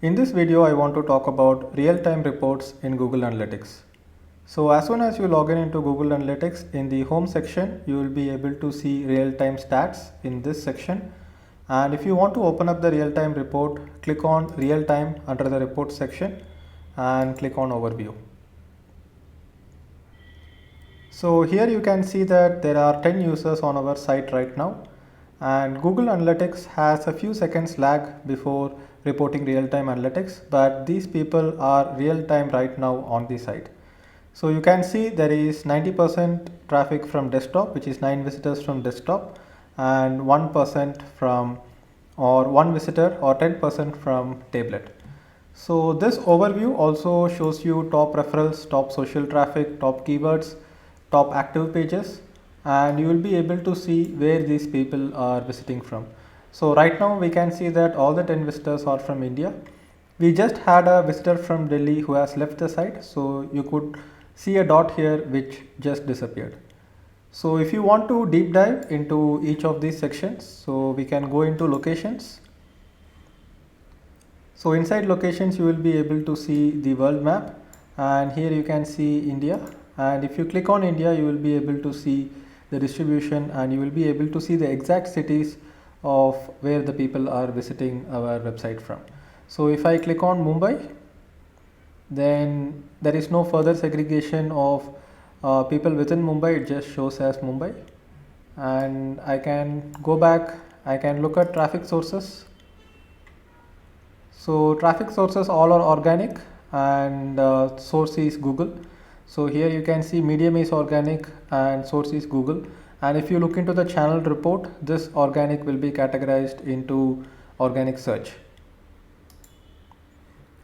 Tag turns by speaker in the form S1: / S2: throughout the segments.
S1: In this video, I want to talk about real-time reports in Google Analytics. So as soon as you log in into Google Analytics, in the home section, you will be able to see real-time stats in this section. And if you want to open up the real-time report, click on real-time under the report section and click on overview. So here you can see that there are 10 users on our site right now, and Google Analytics has a few seconds lag before reporting real-time analytics, but these people are real-time right now on the site. So you can see there is 90% traffic from desktop, which is 9 visitors from desktop, and 1% from, or 1 visitor or 10% from tablet. So this overview also shows you top referrals, top social traffic, top keywords, top active pages, and you will be able to see where these people are visiting from. So right now we can see that all the 10 visitors are from India. We just had a visitor from Delhi who has left the site, so you could see a dot here which just disappeared. So if you want to deep dive into each of these sections, so we can go into locations. So inside locations you will be able to see the world map, and here you can see India, and if you click on India you will be able to see the distribution, and you will be able to see the exact cities of where the people are visiting our website from. So if I click on Mumbai, then there is no further segregation of people within Mumbai, it just shows as Mumbai. And I can go back, I can look at traffic sources. So traffic sources all are organic, and source is Google. So here you can see medium is organic and source is Google. And if you look into the channel report, this organic will be categorized into organic search.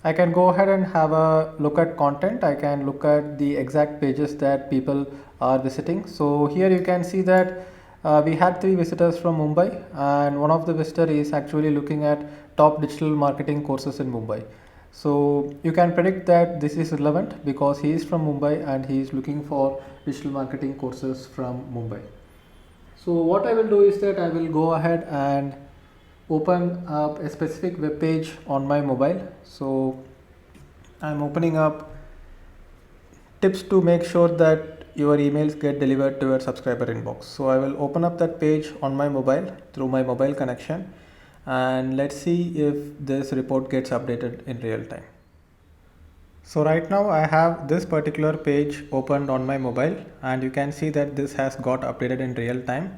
S1: I can go ahead and have a look at content. I can look at the exact pages that people are visiting. So here you can see that we had 3 visitors from Mumbai, and one of the visitor is actually looking at top digital marketing courses in Mumbai. So you can predict that this is relevant because he is from Mumbai and he is looking for digital marketing courses from Mumbai. So what I will do is that I will go ahead and open up a specific web page on my mobile. So I'm opening up tips to make sure that your emails get delivered to your subscriber inbox. So I will open up that page on my mobile through my mobile connection, and let's see if this report gets updated in real time. So right now I have this particular page opened on my mobile, and you can see that this has got updated in real time.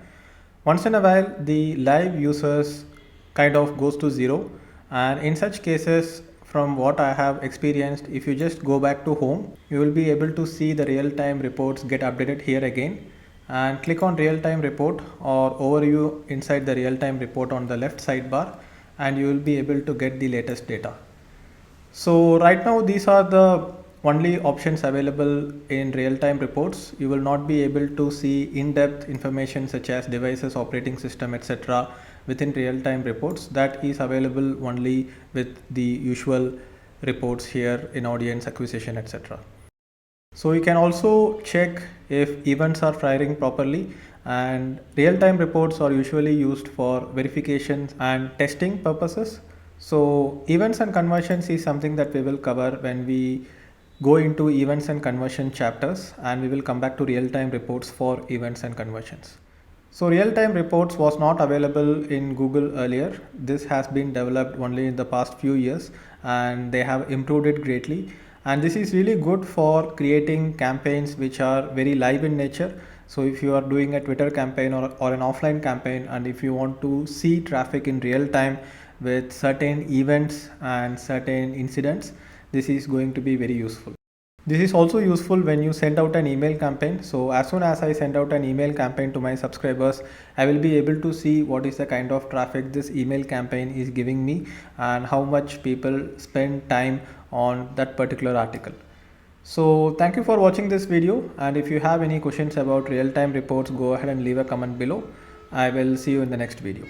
S1: Once in a while the live users kind of goes to 0, and in such cases, from what I have experienced, if you just go back to home, you will be able to see the real-time reports get updated here again, and click on real-time report or overview inside the real-time report on the left sidebar, and you will be able to get the latest data. So right now these are the only options available in real-time reports. You will not be able to see in-depth information such as devices, operating system, etc. within real-time reports. That is available only with the usual reports here in audience acquisition, etc. So you can also check if events are firing properly, and real-time reports are usually used for verification and testing purposes. So events and conversions is something that we will cover when we go into events and conversion chapters, and we will come back to real-time reports for events and conversions. So real-time reports was not available in Google earlier. This has been developed only in the past few years, and they have improved it greatly. And this is really good for creating campaigns which are very live in nature. So if you are doing a Twitter campaign or an offline campaign, and if you want to see traffic in real time with certain events and certain incidents, this is going to be very useful. This is also useful when you send out an email campaign. So as soon as I send out an email campaign to my subscribers, I will be able to see what is the kind of traffic this email campaign is giving me and how much people spend time on that particular article. So thank you for watching this video, and if you have any questions about real-time reports, go ahead and leave a comment below. I will see you in the next video.